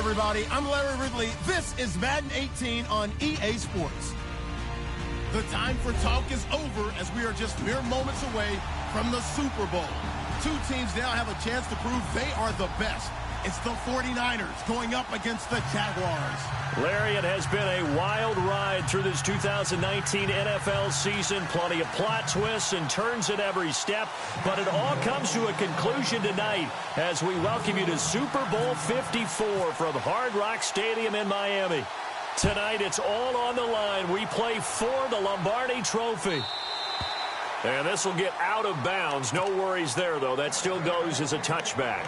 everybody. I'm Larry Ridley. This is Madden 18 on EA Sports. The time for talk is over as we are just mere moments away from the Super Bowl. Two teams now have a chance to prove they are the best. It's the 49ers going up against the Jaguars. Larry, it has been a wild ride through this 2019 NFL season. Plenty of plot twists and turns at every step. But it all comes to a conclusion tonight as we welcome you to Super Bowl 54 from Hard Rock Stadium in Miami. Tonight, it's all on the line. We play for the Lombardi Trophy. And this will get out of bounds. No worries there, though. That still goes as a touchback.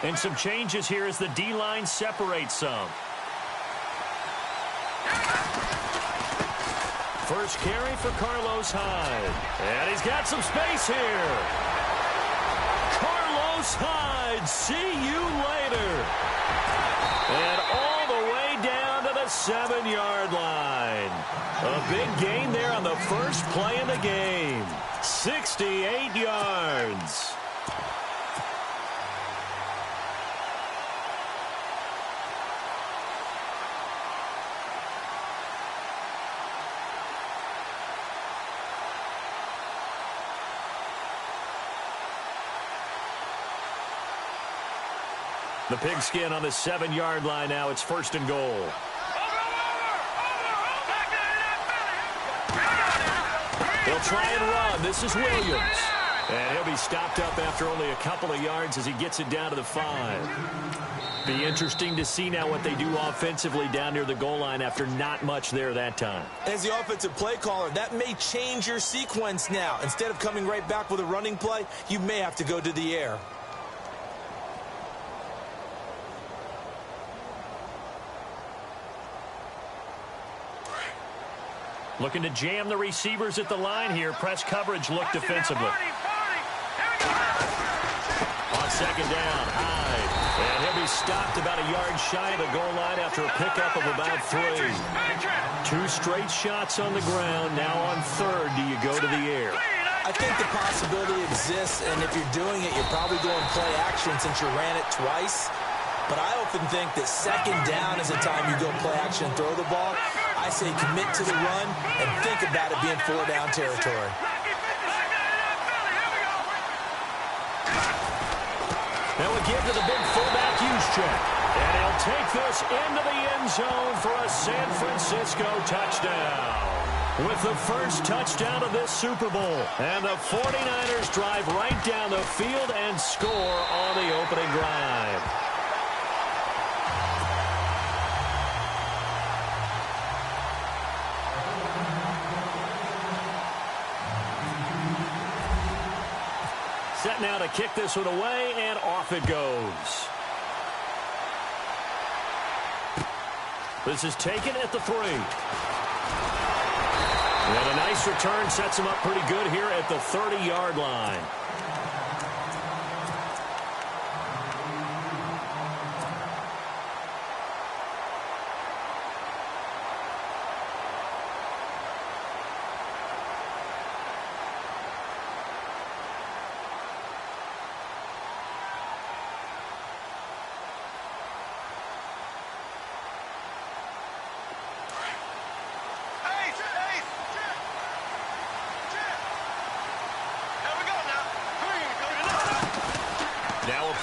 And some changes here as the D-line separates some. First carry for Carlos Hyde. And he's got some space here. Carlos Hyde, see you later. And all the way down to the 7-yard line. A big gain there on the first play of the game. 68 yards. The pigskin on the 7-yard line now. It's first and goal. They'll try and run. This is Williams. And he'll be stopped up after only a couple of yards as he gets it down to the 5. Be interesting to see now what they do offensively down near the goal line after not much there that time. As the offensive play caller, that may change your sequence now. Instead of coming right back with a running play, you may have to go to the air. Looking to jam the receivers at the line here. Press coverage look defensively. On second down, Hyde. And he'll be stopped about a yard shy of the goal line after a pickup of about 3. 2 straight shots on the ground. Now on third, do you go to the air? I think the possibility exists, and if you're doing it, you're probably going play action since you ran it twice. But I often think that second down is the time you go play action and throw the ball. I say commit to the run and think about it being 4-down territory. Now we give to the big fullback Juszczyk. And he'll take this into the end zone for a San Francisco touchdown. With the first touchdown of this Super Bowl. And the 49ers drive right down the field and score on the opening drive. Set now to kick this one away, and off it goes. This is taken at the 3. And a nice return sets him up pretty good here at the 30-yard line.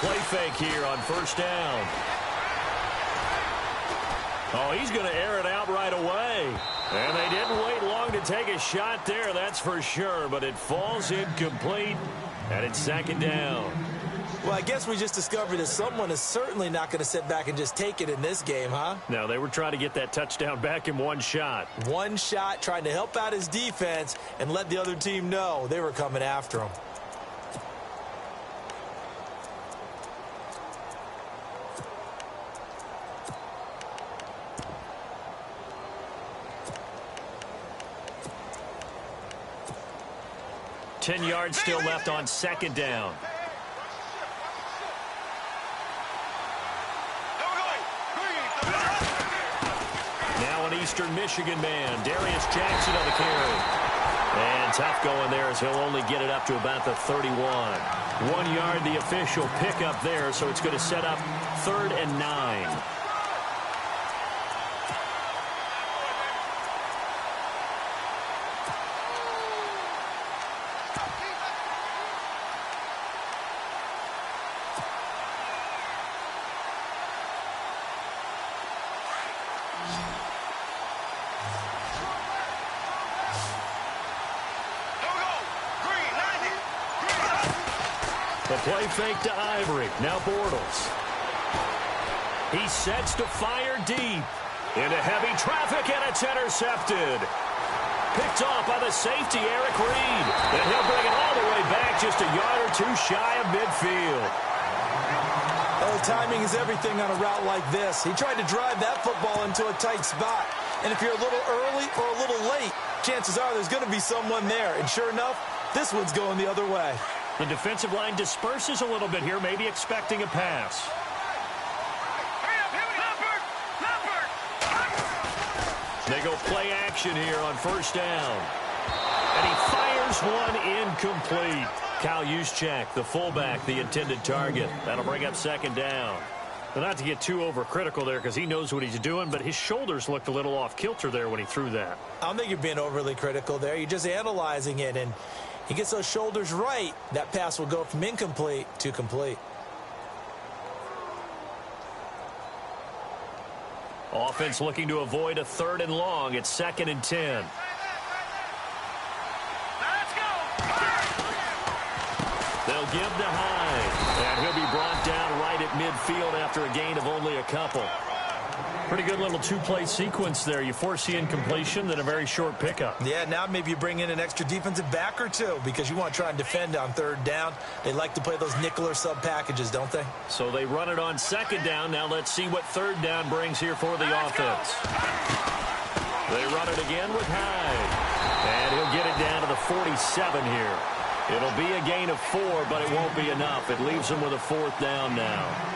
Play fake here on first down. Oh, he's going to air it out right away. And they didn't wait long to take a shot there, that's for sure. But it falls incomplete, and it's second down. Well, I guess we just discovered that someone is certainly not going to sit back and just take it in this game, huh? No, they were trying to get that touchdown back in one shot. One shot, trying to help out his defense and let the other team know they were coming after him. Ten yards still left on second down. Western Michigan man. Darius Jackson on the carry. And tough going there as he'll only get it up to about the 31. 1 yard, the official pickup there, so it's going to set up 3rd and 9. The play fake to Ivory. Now Bortles. He sets to fire deep. Into heavy traffic, and it's intercepted. Picked off by the safety, Eric Reed. And he'll bring it all the way back just a yard or two shy of midfield. Oh, timing is everything on a route like this. He tried to drive that football into a tight spot. And if you're a little early or a little late, chances are there's going to be someone there. And sure enough, this one's going the other way. The defensive line disperses a little bit here, maybe expecting a pass. They go play action here on 1st down. And he fires one incomplete. Kyle Juszczyk, the fullback, the intended target. That'll bring up 2nd down. Well, not to get too overcritical there because he knows what he's doing, but his shoulders looked a little off kilter there when he threw that. I don't think you're being overly critical there. You're just analyzing it, and he gets those shoulders right. That pass will go from incomplete to complete. Offense looking to avoid a 3rd and long. It's 2nd and 10. They'll give to Hyde, and he'll be brought down right at midfield after a gain of only a couple. Pretty good little two-play sequence there. You force the incompletion, then a very short pickup. Yeah, now maybe you bring in an extra defensive back or two because you want to try and defend on 3rd down. They like to play those nickel or sub packages, don't they? So they run it on 2nd down. Now let's see what 3rd down brings here for the offense. They run it again with Hyde. And he'll get it down to the 47 here. It'll be a gain of 4, but it won't be enough. It leaves them with a 4th down now.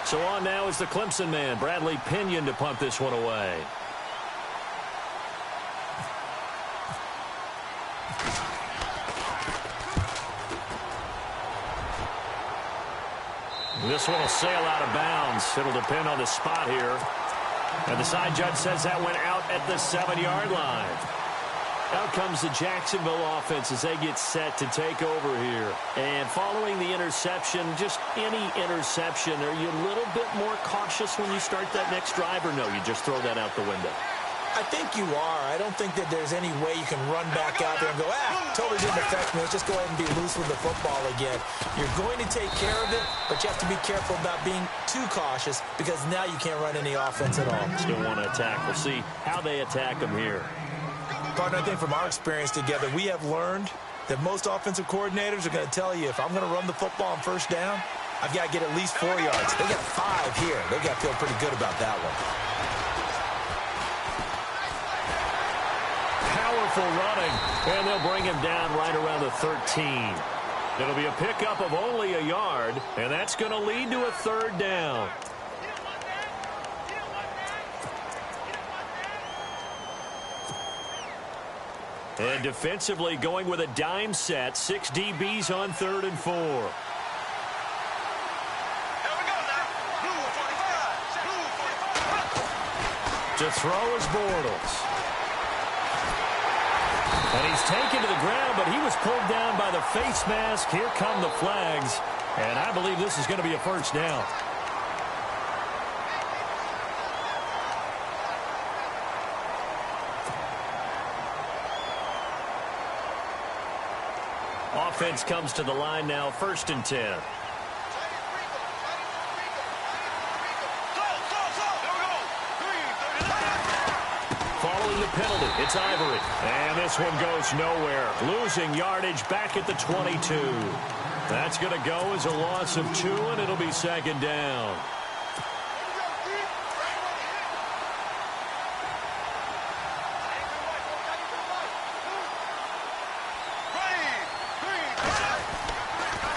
So on now is the Clemson man, Bradley Pinion, to punt this one away. This one will sail out of bounds. It'll depend on the spot here. And the side judge says that went out at the 7-yard line. Out comes the Jacksonville offense as they get set to take over here. And following the interception, just any interception, are you a little bit more cautious when you start that next drive, or no, you just throw that out the window? I think you are. I don't think that there's any way you can run back out there and go, totally didn't affect me. Let's just go ahead and be loose with the football again. You're going to take care of it, but you have to be careful about being too cautious because now you can't run any offense at all. Still want to attack. We'll see how they attack them here. Partner, I think from our experience together, we have learned that most offensive coordinators are going to tell you, if I'm going to run the football on 1st down, I've got to get at least 4 yards. They got 5 here. They got to feel pretty good about that one. Powerful running, and they'll bring him down right around the 13. It'll be a pickup of only a yard, and that's going to lead to a 3rd down. And defensively going with a dime set. 6 DBs on 3rd and 4. To throw is Bortles. And he's taken to the ground, but he was pulled down by the face mask. Here come the flags. And I believe this is going to be a 1st down. Offense comes to the line now, 1st and 10. Following the penalty, it's Ivory. And this one goes nowhere. Losing yardage back at the 22. That's going to go as a loss of 2, and it'll be 2nd down.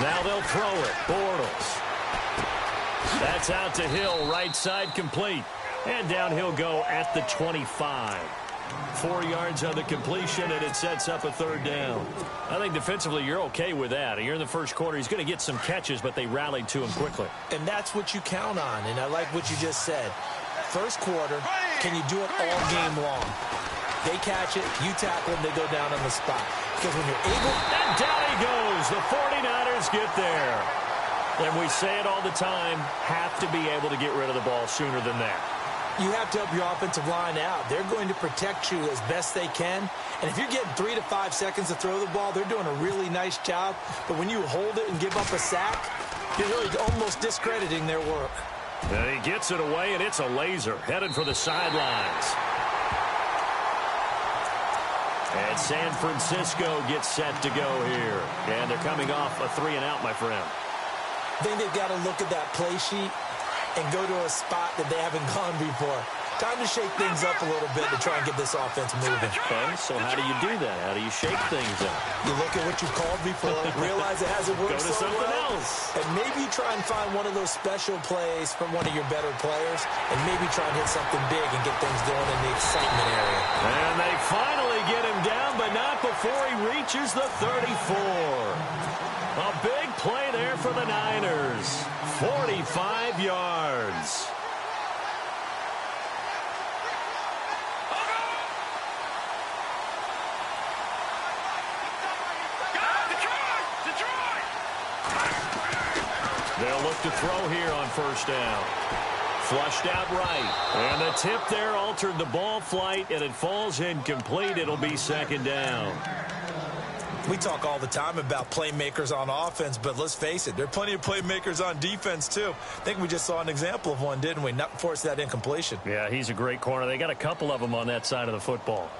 Now they'll throw it. Bortles. That's out to Hill, right side complete. And down he'll go at the 25. 4 yards on the completion, and it sets up a third down. I think defensively you're okay with that. You're in the first quarter. He's going to get some catches, but they rallied to him quickly. And that's what you count on, and I like what you just said. First quarter, can you do it all game long? They catch it, you tackle them, they go down on the spot. Because when you're able... And down he goes. The 49ers get there. And we say it all the time, have to be able to get rid of the ball sooner than that. You have to help your offensive line out. They're going to protect you as best they can. And if you're getting 3 to 5 seconds to throw the ball, they're doing a really nice job. But when you hold it and give up a sack, you're really almost discrediting their work. And he gets it away, and it's a laser headed for the sidelines. And San Francisco gets set to go here. And they're coming off a 3-and-out, my friend. I think they've got to look at that play sheet and go to a spot that they haven't gone before. Time to shake things up a little bit to try and get this offense moving. Okay, so how do you do that? How do you shake things up? You look at what you've called before, realize it hasn't worked so well. Go to something else. And maybe try and find one of those special plays from one of your better players, and maybe try and hit something big and get things going in the excitement area. And they finally get him down, but not before he reaches the 34. A big play there for the Niners. 45 yards. They'll look to throw here on first down. Flushed out right. And the tip there altered the ball flight, and it falls incomplete. It'll be second down. We talk all the time about playmakers on offense, but let's face it, there are plenty of playmakers on defense, too. I think we just saw an example of one, didn't we? Not force that incompletion. Yeah, he's a great corner. They got a couple of them on that side of the football.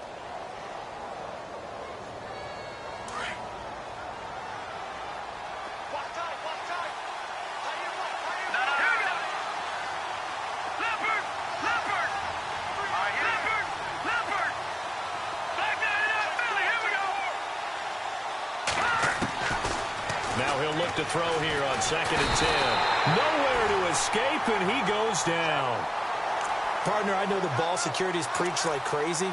To throw here on 2nd and 10. Nowhere to escape, and he goes down. Partner, I know the ball security is preached like crazy,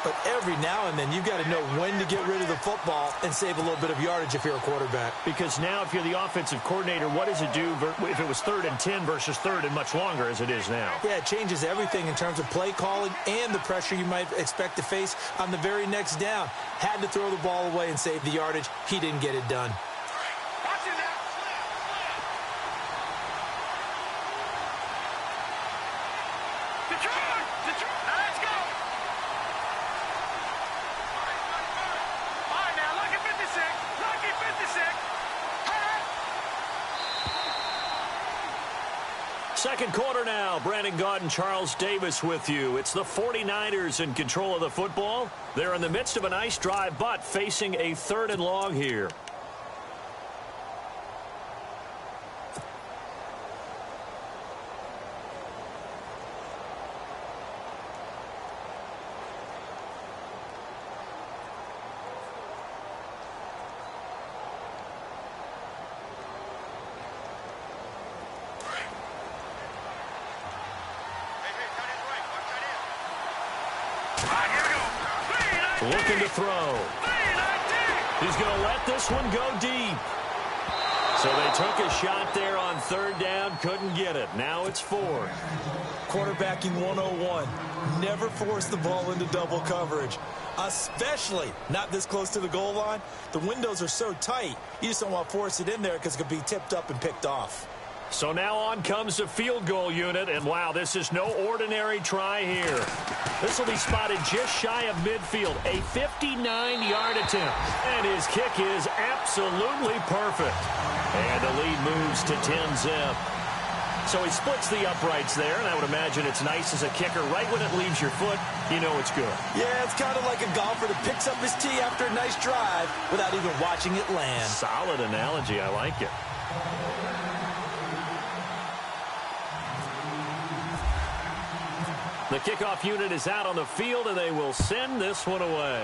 but every now and then you've got to know when to get rid of the football and save a little bit of yardage if you're a quarterback. Because now if you're the offensive coordinator, what does it do if it was 3rd and 10 versus 3rd and much longer as it is now? Yeah, it changes everything in terms of play calling and the pressure you might expect to face on the very next down. Had to throw the ball away and save the yardage. He didn't get it done. Second quarter now. Brandon Gaudin and Charles Davis with you. It's the 49ers in control of the football. They're in the midst of a nice drive, but facing a 3rd and long here. Looking to throw. He's going to let this one go deep. So they took a shot there on 3rd down, couldn't get it. Now it's 4th. Quarterbacking 101. Never force the ball into double coverage, especially not this close to the goal line. The windows are so tight, you just don't want to force it in there because it could be tipped up and picked off. So now on comes the field goal unit, and wow, this is no ordinary try here. This will be spotted just shy of midfield, a 59-yard attempt. And his kick is absolutely perfect. And the lead moves to 10-zip. So he splits the uprights there, and I would imagine it's nice as a kicker. Right when it leaves your foot, you know it's good. Yeah, it's kind of like a golfer that picks up his tee after a nice drive without even watching it land. Solid analogy. I like it. The kickoff unit is out on the field, and they will send this one away.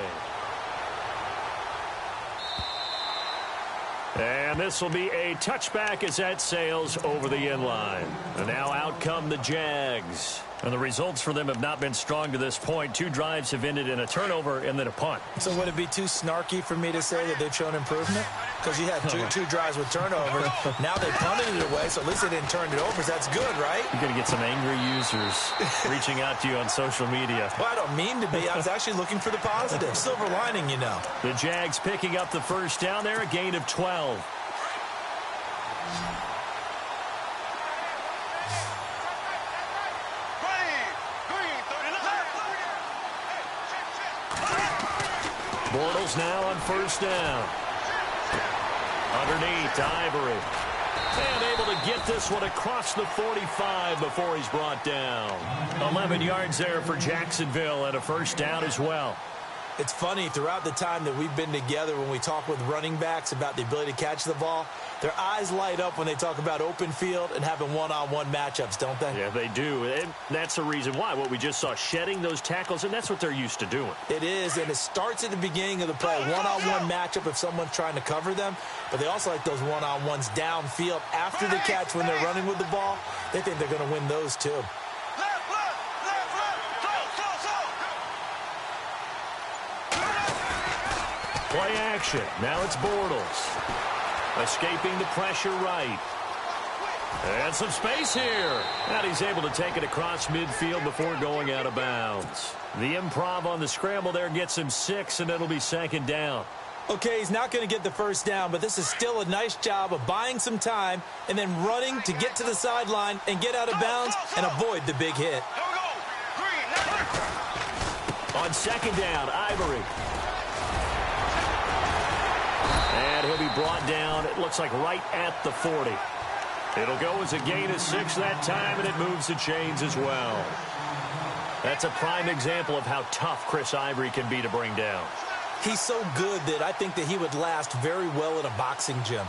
And this will be a touchback as that sails over the end line. And now out come the Jags. And the results for them have not been strong to this point. 2 drives have ended in a turnover and then a punt. So would it be too snarky for me to say that they've shown improvement? Because you had two drives with turnovers. Now they punted it away, so at least they didn't turn it over. So that's good, right? You're going to get some angry users reaching out to you on social media. Well, I don't mean to be. I was actually looking for the positive. Silver lining, you know. The Jags picking up the first down there, a gain of 12. Bortles now on first down. Underneath to Ivory. And able to get this one across the 45 before he's brought down. 11 yards there for Jacksonville and a first down as well. It's funny, throughout the time that we've been together, when we talk with running backs about the ability to catch the ball, their eyes light up when they talk about open field and having one-on-one matchups, don't they? Yeah, they do. And that's the reason why. What we just saw, shedding those tackles, and that's what they're used to doing. It is, and it starts at the beginning of the play. One-on-one matchup if someone's trying to cover them, but they also like those one-on-ones downfield after the catch when they're running with the ball. They think they're going to win those too. Play action. Now it's Bortles. Escaping the pressure right. And some space here. And he's able to take it across midfield before going out of bounds. The improv on the scramble there gets him 6, and it'll be second down. Okay, he's not going to get the first down, but this is still a nice job of buying some time and then running to get to the sideline and get out of bounds and avoid the big hit. On second down, Ivory. And he'll be brought down, it looks like right at the 40. It'll go as a gain of 6 that time, and it moves the chains as well. That's a prime example of how tough Chris Ivory can be to bring down. He's so good that I think that he would last very well in a boxing gym.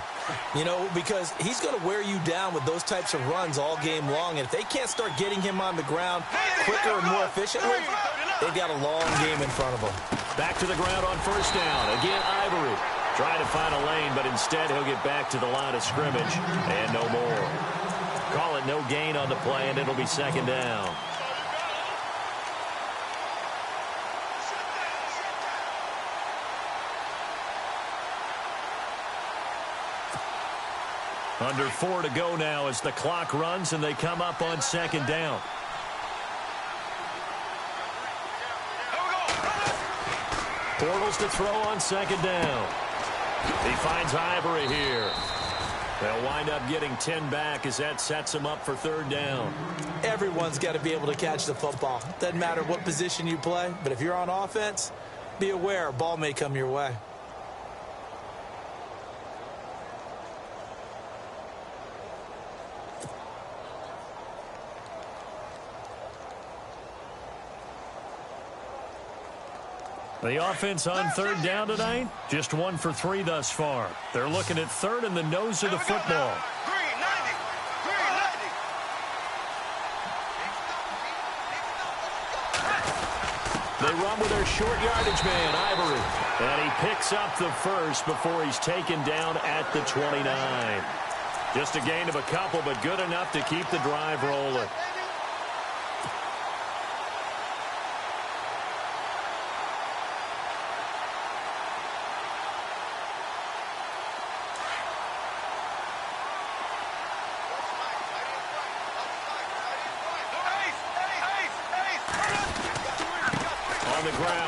You know, because he's going to wear you down with those types of runs all game long. And if they can't start getting him on the ground quicker and more efficiently, they've got a long game in front of them. Back to the ground on first down. Again, Ivory. Trying to find a lane, but instead he'll get back to the line of scrimmage and no more. Call it no gain on the play, and it'll be second down. Under 4 to go now as the clock runs, and they come up on second down. Bortles to throw on second down. He finds Ivory here. They'll wind up getting 10 back as that sets him up for third down. Everyone's got to be able to catch the football. Doesn't matter what position you play, but if you're on offense, be aware a ball may come your way. The offense on third down tonight, just 1 for 3 thus far. They're looking at third in the nose of the football. They run with their short yardage man, Ivory. And he picks up the first before he's taken down at the 29. Just a gain of a couple, but good enough to keep the drive rolling.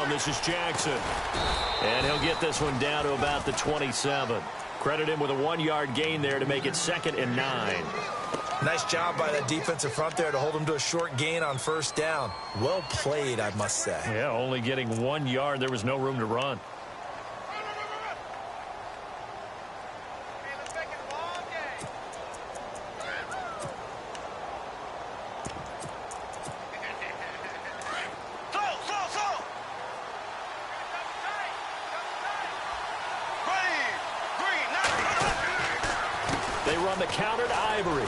This is Jackson. And he'll get this one down to about the 27. Credit him with a 1-yard gain there to make it 2nd and 9. Nice job by that defensive front there to hold him to a short gain on first down. Well played, I must say. Yeah, only getting 1 yard. There was no room to run. The counter to Ivory.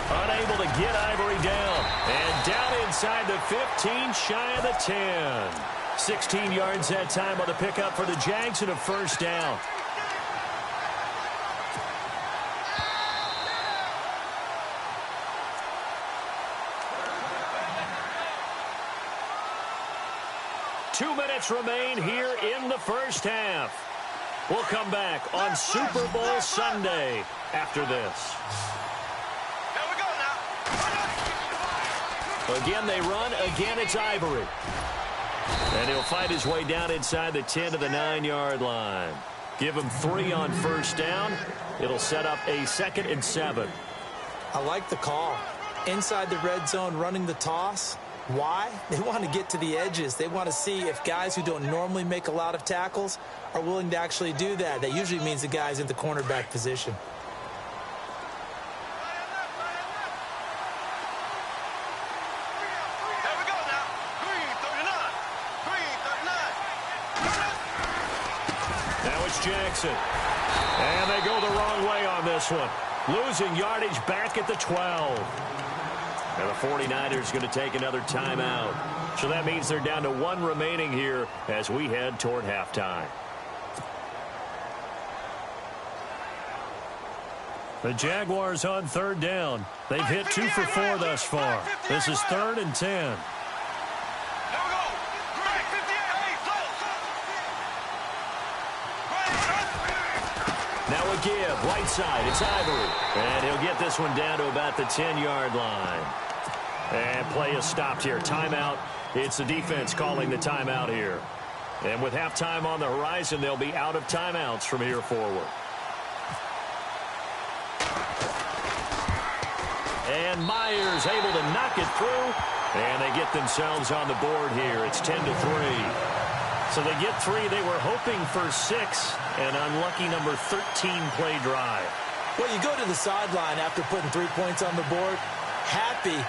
Unable to get Ivory down. And down inside the 15, shy of the 10. 16 yards that time on the pickup for the Jags and a first down. 2 minutes remain here in the first half. We'll come back on Super Bowl Sunday after this. Here we go now. Again, they run. Again, it's Ivory. And he'll fight his way down inside the 10 to the 9-yard line. Give him 3 on first down. It'll set up a 2nd and 7. I like the call. Inside the red zone, running the toss. Why? They want to get to the edges. They want to see if guys who don't normally make a lot of tackles are willing to actually do that. That usually means the guy's in the cornerback position. Here we go now. Green 39. Green 39. Now it's Jackson. And they go the wrong way on this one. Losing yardage back at the 12. And the 49ers going to take another timeout. So that means they're down to 1 remaining here as we head toward halftime. The Jaguars on 3rd down. They've hit 2 for 4 thus far. This is 3rd and 10. Here we go. Green 58. Now a give, right side, it's Ivory. And he'll get this one down to about the 10-yard line. And play is stopped here. Timeout. It's the defense calling the timeout here. And with halftime on the horizon, they'll be out of timeouts from here forward. And Myers able to knock it through. And they get themselves on the board here. It's 10-3. So they get 3. They were hoping for 6. An unlucky number 13 play drive. Well, you go to the sideline after putting 3 points on the board, happy,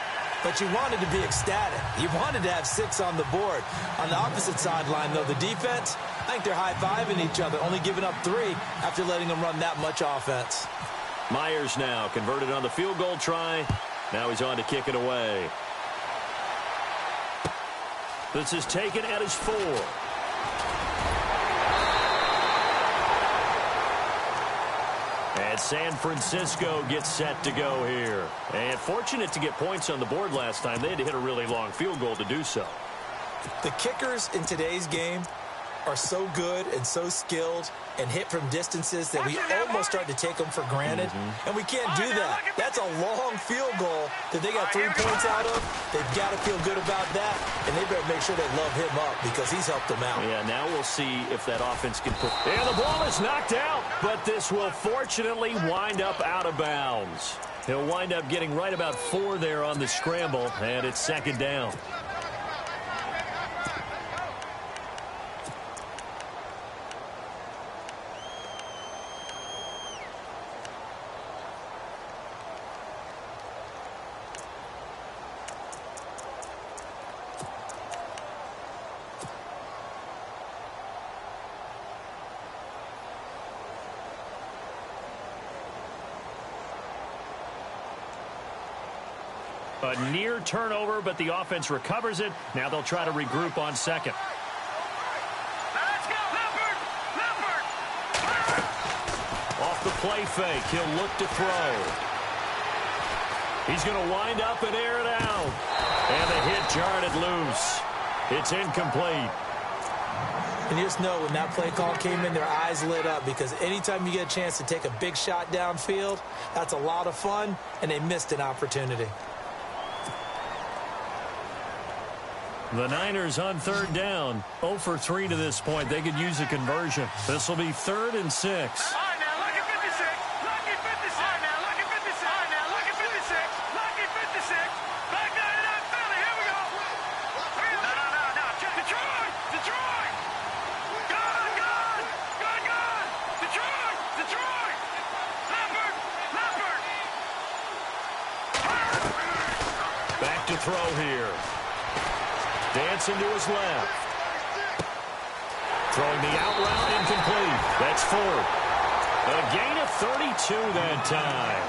but you wanted to be ecstatic. You wanted to have 6 on the board. On the opposite sideline, though, the defense, I think they're high-fiving each other, only giving up 3 after letting them run that much offense. Myers now converted on the field goal try. Now he's on to kick it away. This is taken at his 4. And San Francisco gets set to go here. And fortunate to get points on the board last time. They had to hit a really long field goal to do so. The kickers in today's game are so good and so skilled and hit from distances that we almost start to take them for granted. And we can't do that. That's a long field goal that they got 3 points out of. They've got to feel good about that, and they better make sure they love him up because he's helped them out. Yeah, now we'll see if that offense can put... And the ball is knocked out, but this will fortunately wind up out of bounds. He'll wind up getting right about 4 there on the scramble, and it's 2nd down. A near turnover, but the offense recovers it. Now they'll try to regroup on 2nd. Let's go, Leopard! Leopard! Off the play fake, he'll look to throw. He's going to wind up and air it out. And the hit jarred it loose. It's incomplete. And you just know when that play call came in, their eyes lit up because anytime you get a chance to take a big shot downfield, that's a lot of fun, and they missed an opportunity. The Niners on 3rd down. 0 for 3 to this point. They could use a conversion. This will be 3rd and 6. All right, now, lucky 56. Lucky 56. All right, now, lucky 56. All right, now, lucky 56. Lucky 56. Back down to that Philly. Here we go. No. Detroit. Detroit. Gone. Detroit. Leopard. Back to throw here. Dancing to his left. Throwing the out route incomplete. That's 4th. A gain of 32 that time.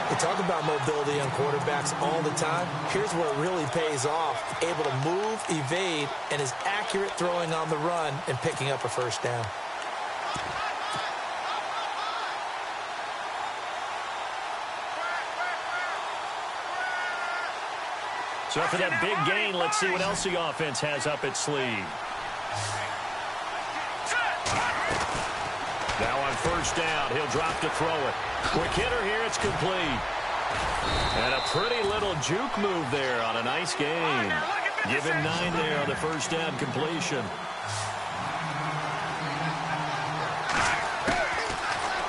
We talk about mobility on quarterbacks all the time. Here's where it really pays off. Able to move, evade, and is accurate throwing on the run and picking up a 1st down. So after that big gain, let's see what else the offense has up its sleeve. Now on first down, he'll drop to throw it. Quick hitter here, it's complete. And a pretty little juke move there on a nice game. Give him 9 there on the first down completion.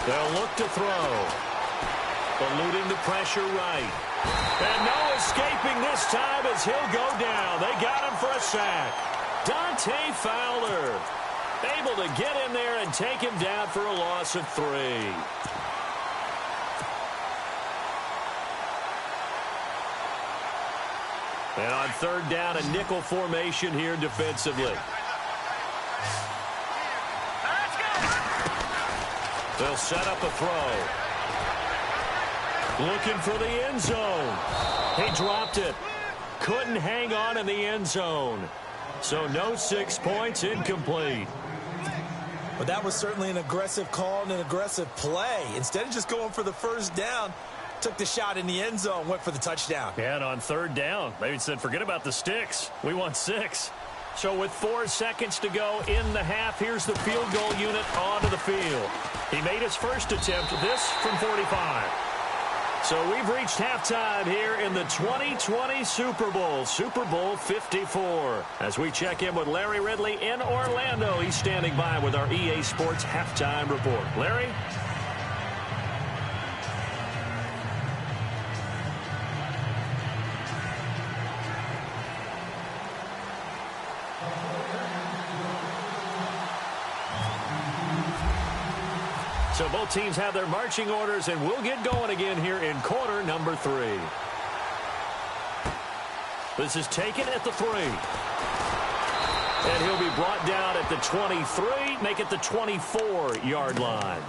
They'll look to throw. Eluding the pressure right. And no escaping this time as he'll go down. They got him for a sack. Dante Fowler able to get in there and take him down for a loss of 3. And on third down, a nickel formation here defensively. They'll set up a throw. Looking for the end zone. He dropped it. Couldn't hang on in the end zone. So no 6 points, incomplete. But that was certainly an aggressive call and an aggressive play. Instead of just going for the first down, took the shot in the end zone, went for the touchdown. Yeah, and on third down, they said, forget about the sticks. We want 6. So with 4 seconds to go in the half, here's the field goal unit onto the field. He made his first attempt, this from 45. So we've reached halftime here in the 2020 Super Bowl, Super Bowl 54. As we check in with Larry Ridley in Orlando, he's standing by with our EA Sports Halftime Report. Larry? So both teams have their marching orders, and we'll get going again here in quarter number 3. This is taken at the 3. And he'll be brought down at the 23, make it the 24-yard line.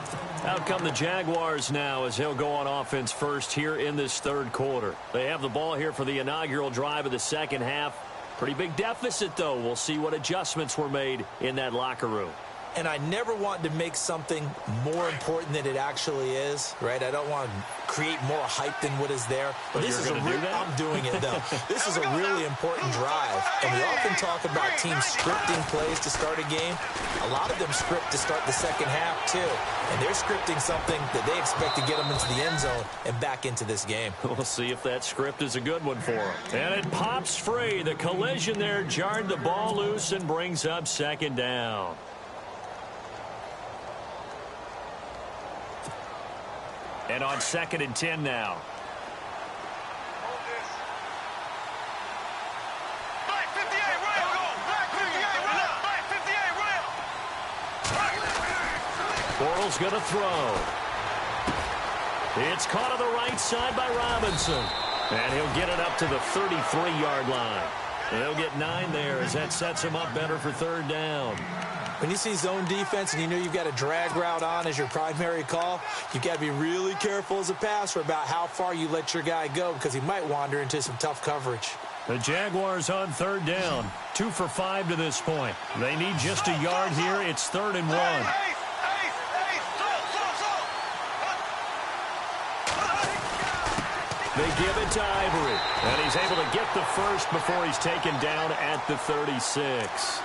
Out come the Jaguars now as he'll go on offense first here in this third quarter. They have the ball here for the inaugural drive of the second half. Pretty big deficit, though. We'll see what adjustments were made in that locker room. And I never want to make something more important than it actually is, right? I don't want to create more hype than what is there. But this is a I'm doing it, though. This is a really important drive. And we often talk about teams scripting plays to start a game. A lot of them script to start the second half, too. And they're scripting something that they expect to get them into the end zone and back into this game. We'll see if that script is a good one for them. And it pops free. The collision there jarred the ball loose and brings up second down. And on 2nd and 10 now. Black 58 rail. Black 58 rail. Bortles going to throw. It's caught on the right side by Robinson. And he'll get it up to the 33-yard line. And he'll get 9 there as that sets him up better for third down. When you see zone defense and you know you've got a drag route on as your primary call, you've got to be really careful as a passer about how far you let your guy go because he might wander into some tough coverage. The Jaguars on third down. 2 for 5 to this point. They need just a yard here. It's 3rd and 1. They give it to Ivory. And he's able to get the first before he's taken down at the 36.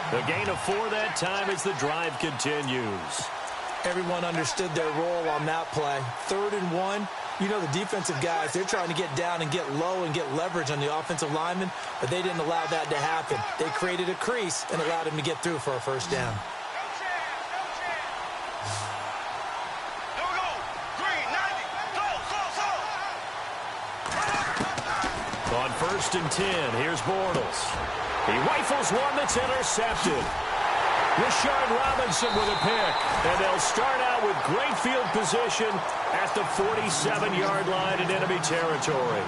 The gain of 4 that time as the drive continues. Everyone understood their role on that play. 3rd and 1. You know the defensive guys, they're trying to get down and get low and get leverage on the offensive lineman, but they didn't allow that to happen. They created a crease and allowed him to get through for a first down. On 1st and 10, here's Bortles. He rifles one that's intercepted. Rashard Robinson with a pick. And they'll start out with great field position at the 47-yard line in enemy territory.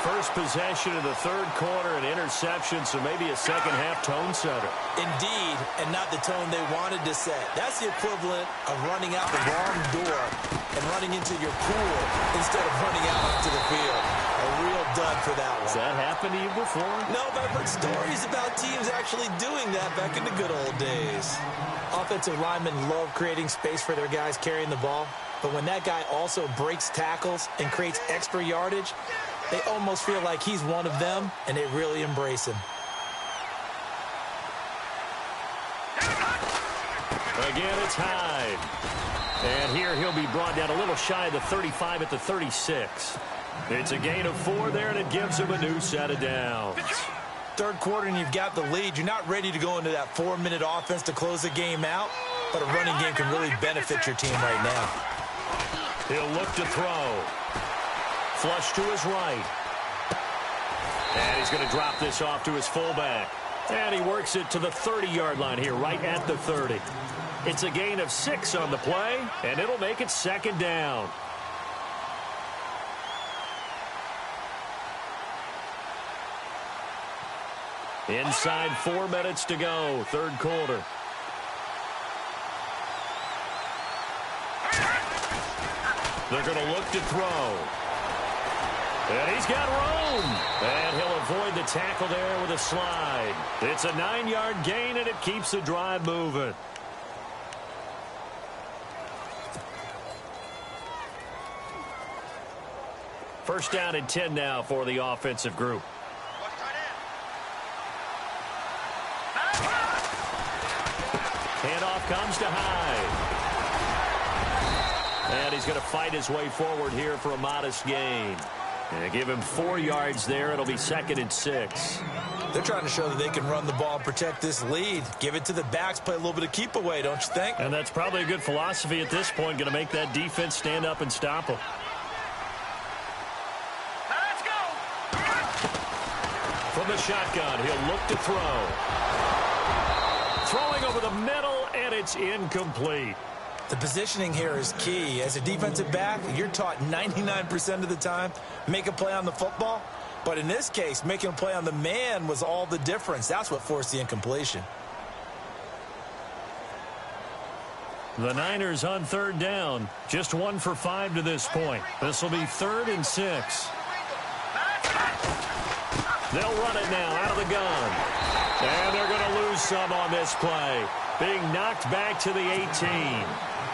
First possession of the third quarter, an interception, so maybe a second-half tone setter. Indeed, and not the tone they wanted to set. That's the equivalent of running out the wrong door and running into your pool instead of running out onto the field. A real dud for that one. Has that happened to you before? No, but I've heard stories about teams actually doing that back in the good old days. Offensive linemen love creating space for their guys carrying the ball, but when that guy also breaks tackles and creates extra yardage, they almost feel like he's one of them, and they really embrace him. Again, it's Hyde. And here he'll be brought down a little shy of the 35 at the 36. It's a gain of 4 there, and it gives him a new set of downs. Third quarter, and you've got the lead. You're not ready to go into that 4-minute offense to close the game out, but a running game can really benefit your team right now. He'll look to throw. Flush to his right. And he's going to drop this off to his fullback. And he works it to the 30-yard line here, right at the 30. It's a gain of 6 on the play, and it'll make it 2nd down. Inside 4 minutes to go, third quarter. They're going to look to throw. And he's got room. And he'll avoid the tackle there with a slide. It's a 9-yard gain, and it keeps the drive moving. First down and 10 now for the offensive group. Handoff comes to Hyde. And he's going to fight his way forward here for a modest gain. And give him 4 yards there. It'll be 2nd and 6. They're trying to show that they can run the ball and protect this lead. Give it to the backs, play a little bit of keep away, don't you think? And that's probably a good philosophy at this point. Going to make that defense stand up and stop them. Let's go. From the shotgun, he'll look to throw. Throwing over the middle, and it's incomplete. The positioning here is key. As a defensive back, you're taught 99% of the time, make a play on the football. But in this case, making a play on the man was all the difference. That's what forced the incompletion. The Niners on 3rd down. Just 1 for 5 to this point. This will be 3rd and 6. They'll run it now out of the gun. And they're going to lose some on this play. Being knocked back to the 18.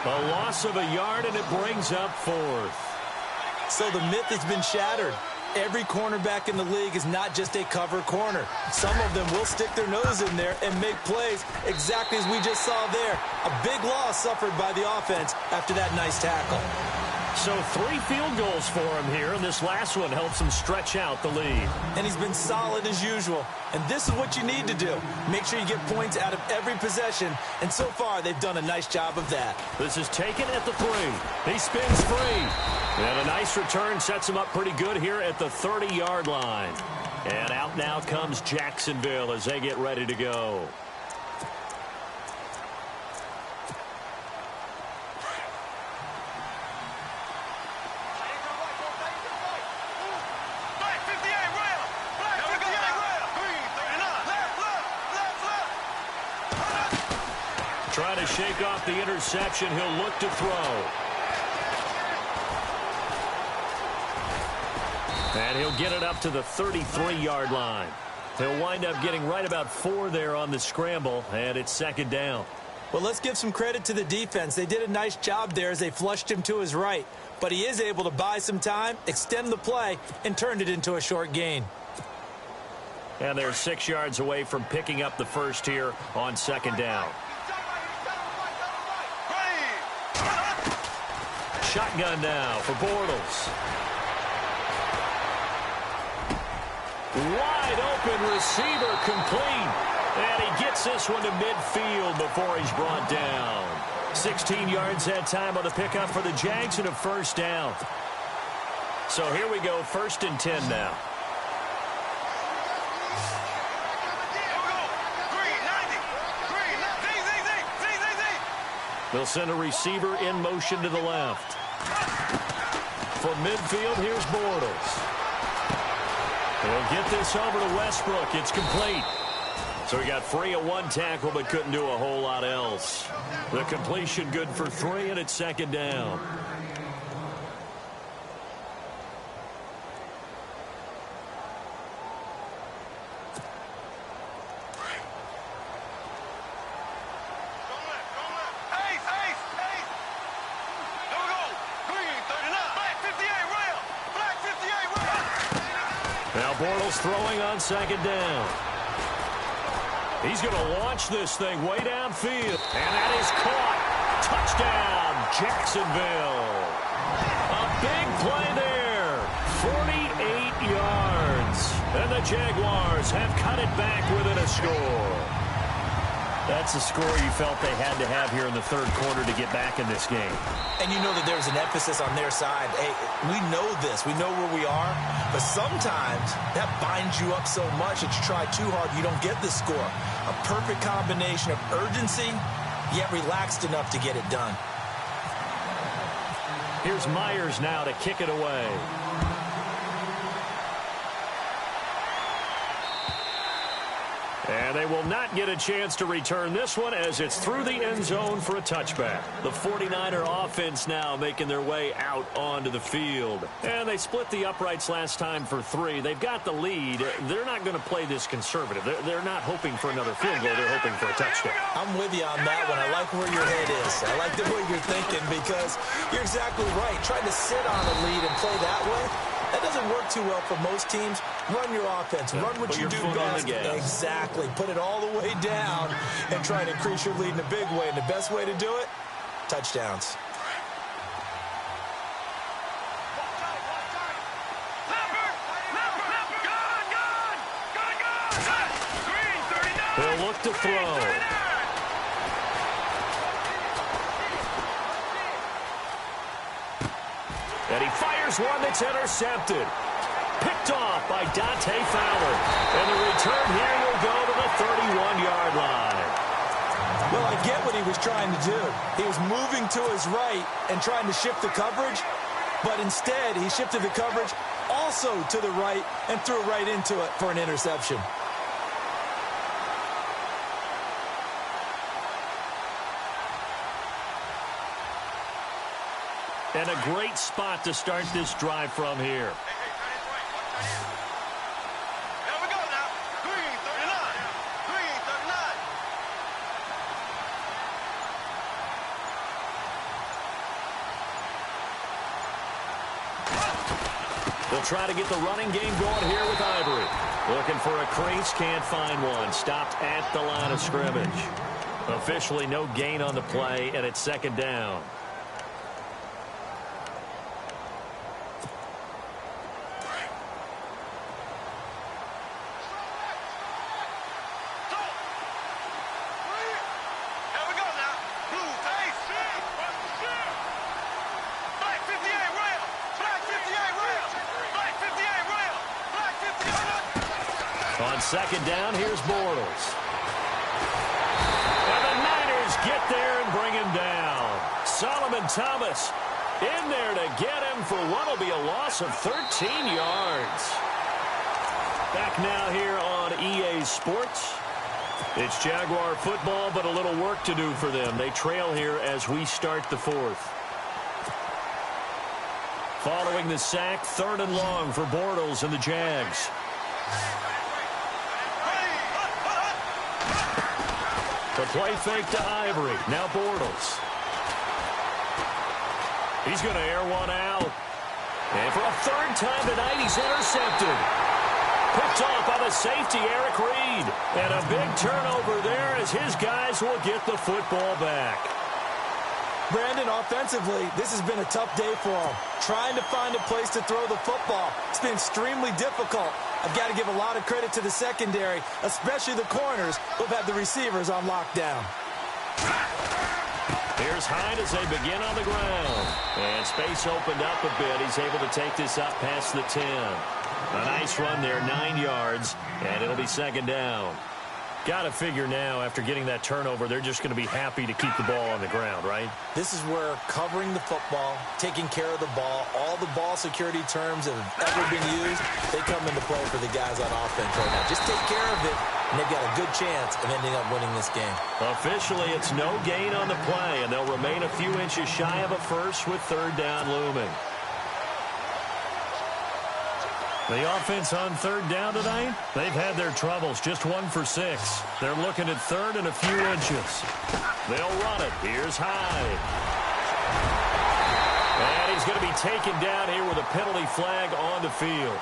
A loss of a yard, and it brings up 4th. So the myth has been shattered. Every cornerback in the league is not just a cover corner. Some of them will stick their nose in there and make plays exactly as we just saw there. A big loss suffered by the offense after that nice tackle. So 3 field goals for him here, and this last one helps him stretch out the lead. And he's been solid as usual. And this is what you need to do. Make sure you get points out of every possession. And so far, they've done a nice job of that. This is taken at the 3. He spins free. And a nice return sets him up pretty good here at the 30-yard line. And out now comes Jacksonville as they get ready to go. Trying to shake off the interception. He'll look to throw. And he'll get it up to the 33-yard line. He'll wind up getting right about 4 there on the scramble, and it's 2nd down. Well, let's give some credit to the defense. They did a nice job there as they flushed him to his right. But he is able to buy some time, extend the play, and turned it into a short gain. And they're 6 yards away from picking up the first here on 2nd down. Shotgun now for Bortles. Wide open receiver complete. And he gets this one to midfield before he's brought down. 16 yards that time on the pickup for the Jags and a first down. So here we go, 1st and 10 now. They'll send a receiver in motion to the left. From midfield, here's Bortles. He'll get this over to Westbrook. It's complete. So he got free of 1 tackle but couldn't do a whole lot else. The completion good for 3, and it's 2nd down. Now Bortles throwing on 2nd down. He's going to launch this thing way downfield. And that is caught. Touchdown, Jacksonville. A big play there. 48 yards. And the Jaguars have cut it back within a score. That's a score you felt they had to have here in the third quarter to get back in this game. And you know that there's an emphasis on their side. Hey, we know this. We know where we are. But sometimes that binds you up so much that you try too hard, you don't get this score. A perfect combination of urgency, yet relaxed enough to get it done. Here's Myers now to kick it away. And they will not get a chance to return this one as it's through the end zone for a touchback. The 49er offense now making their way out onto the field. And they split the uprights last time for 3. They've got the lead. They're not going to play this conservative. They're not hoping for another field goal. They're hoping for a touchdown. I'm with you on that one. I like where your head is. I like the way you're thinking because you're exactly right. Trying to sit on a lead and play that way, that doesn't work too well for most teams. Run your offense. Run what you do best. Exactly. Put it all the way down and try to increase your lead in a big way. And the best way to do it, touchdowns. They'll look to throw. And he fires one that's intercepted. Picked off by Dante Fowler. And the return here will go to the 31-yard line. Well, I get what he was trying to do. He was moving to his right and trying to shift the coverage, but instead he shifted the coverage also to the right and threw right into it for an interception. And a great spot to start this drive from here. Here we go now. Green 39. Green 39. They'll try to get the running game going here with Ivory. Looking for a crease, can't find one. Stopped at the line of scrimmage. Officially no gain on the play, and it's second down. On second down, here's Bortles. And the Niners get there and bring him down. Solomon Thomas in there to get him for what will be a loss of 13 yards. Back now here on EA Sports. It's Jaguar football, but a little work to do for them. They trail here as we start the fourth. Following the sack, 3rd and long for Bortles and the Jags. The play fake to Ivory. Now Bortles. He's going to air one out. And for a 3rd time tonight, he's intercepted. Picked off by the safety, Eric Reed. And a big turnover there as his guys will get the football back. Brandon, offensively, this has been a tough day for him. Trying to find a place to throw the football. It's been extremely difficult. I've got to give a lot of credit to the secondary, especially the corners who've had the receivers on lockdown. Here's Hyde as they begin on the ground. And space opened up a bit. He's able to take this up past the 10. A nice run there, 9 yards, and it'll be second down. Got to figure now, after getting that turnover, they're just going to be happy to keep the ball on the ground, right? This is where covering the football, taking care of the ball, all the ball security terms that have ever been used, they come into play for the guys on offense right now. Just take care of it, and they've got a good chance of ending up winning this game. Officially, it's no gain on the play, and they'll remain a few inches shy of a first with 3rd down looming. The offense on 3rd down tonight, they've had their troubles, just 1 for 6. They're looking at 3rd and a few inches. They'll run it. Here's Hyde. And he's going to be taken down here with a penalty flag on the field.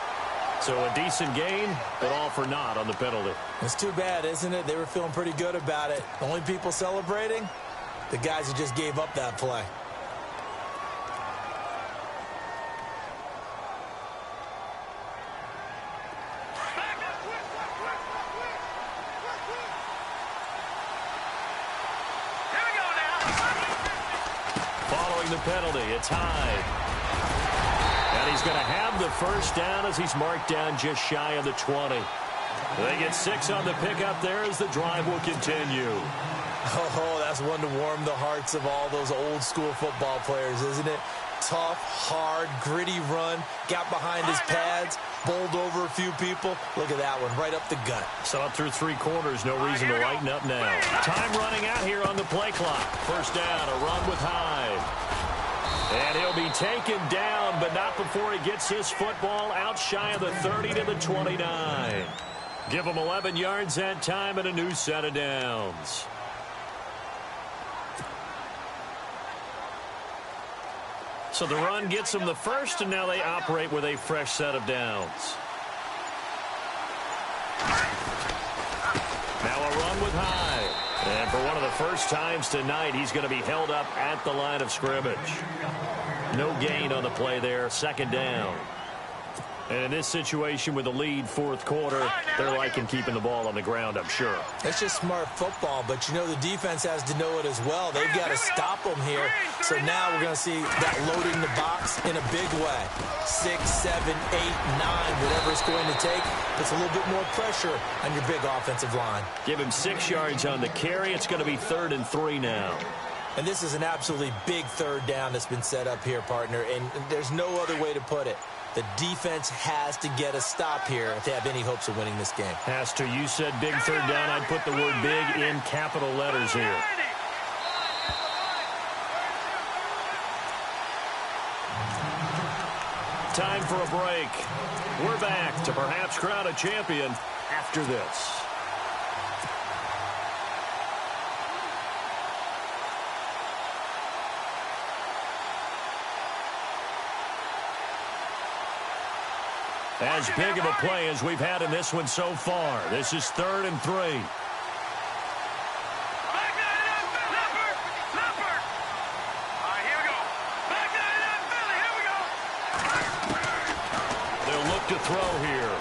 So a decent gain, but all for naught on the penalty. It's too bad, isn't it? They were feeling pretty good about it. The only people celebrating, the guys who just gave up that play. Following the penalty, it's Hyde. And he's going to have the first down as he's marked down just shy of the 20. They get 6 on the pickup there as the drive will continue. Oh, that's one to warm the hearts of all those old-school football players, isn't it? Tough, hard, gritty run, got behind his pads, bowled over a few people. Look at that one, right up the gut. So up through 3 quarters, no reason to lighten up now. Time running out here on the play clock. First down, a run with Hyde. And he'll be taken down, but not before he gets his football out shy of the 30 to the 29. Give him 11 yards that time and a new set of downs. So the run gets them the first, and now they operate with a fresh set of downs. Now a run with Hyde. And for one of the first times tonight, he's going to be held up at the line of scrimmage. No gain on the play there, second down. And in this situation with the lead fourth quarter, they're liking keeping the ball on the ground, I'm sure. It's just smart football, but you know the defense has to know it as well. They've got to stop them here. So now we're going to see that loading the box in a big way. 6, 7, 8, 9, whatever it's going to take, puts a little bit more pressure on your big offensive line. Give him 6 yards on the carry. It's going to be 3rd and 3 now. And this is an absolutely big third down that's been set up here, partner, and there's no other way to put it. The defense has to get a stop here if they have any hopes of winning this game. Has to. You said big third down. I'd put the word big in capital letters here. Time for a break. We're back to perhaps crown a champion after this. As big of a play as we've had in this one so far. This is 3rd and 3. They'll look to throw here.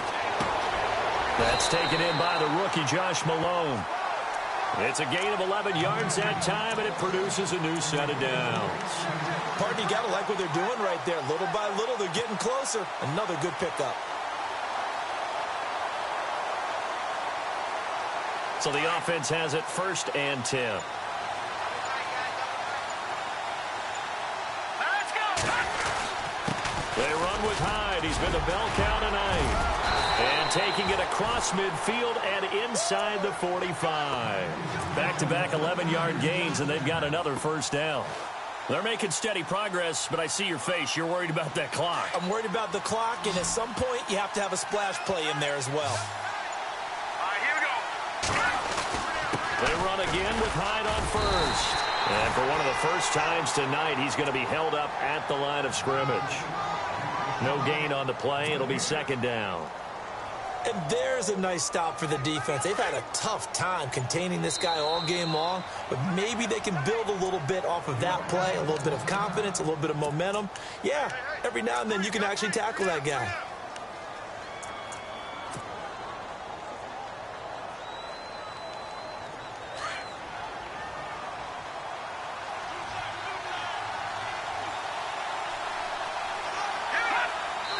That's taken in by the rookie, Josh Malone. It's a gain of 11 yards that time, and it produces a new set of downs. Partner, you got to like what they're doing right there. Little by little, they're getting closer. Another good pickup. So the offense has it 1st and 10. They run with Hyde. He's been the bell cow tonight. And taking it across midfield and inside the 45. Back-to-back 11-yard gains, and they've got another first down. They're making steady progress, but I see your face. You're worried about that clock. I'm worried about the clock, and at some point, you have to have a splash play in there as well. They run again with Hyde on first. And for one of the first times tonight, he's going to be held up at the line of scrimmage. No gain on the play. It'll be 2nd down. And there's a nice stop for the defense. They've had a tough time containing this guy all game long, but maybe they can build a little bit off of that play, a little bit of confidence, a little bit of momentum. Yeah, every now and then you can actually tackle that guy.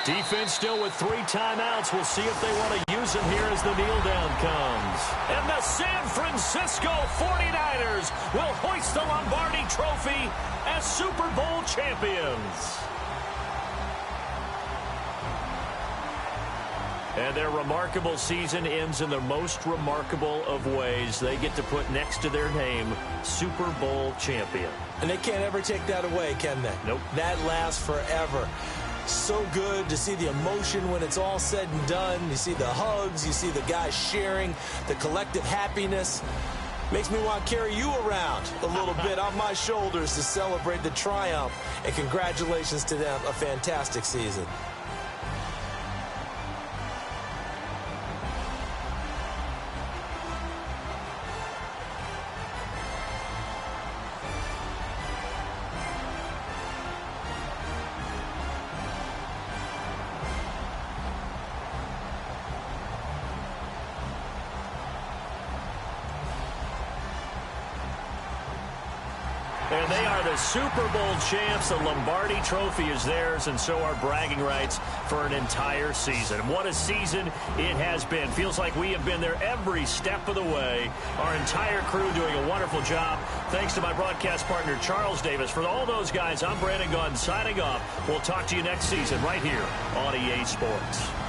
Defense still with 3 timeouts. We'll see if they want to use them here as the kneel down comes. And the San Francisco 49ers will hoist the Lombardi Trophy as Super Bowl champions. And their remarkable season ends in the most remarkable of ways. They get to put next to their name, Super Bowl champion. And they can't ever take that away, can they? Nope. That lasts forever. So good to see the emotion when it's all said and done. You see the hugs, you see the guys sharing, the collective happiness. Makes me want to carry you around a little bit on my shoulders to celebrate the triumph. And congratulations to them, a fantastic season. And they are the Super Bowl champs. The Lombardi Trophy is theirs, and so are bragging rights for an entire season. What a season it has been. Feels like we have been there every step of the way. Our entire crew doing a wonderful job. Thanks to my broadcast partner, Charles Davis. For all those guys, I'm Brandon Gaudin signing off. We'll talk to you next season right here on EA Sports.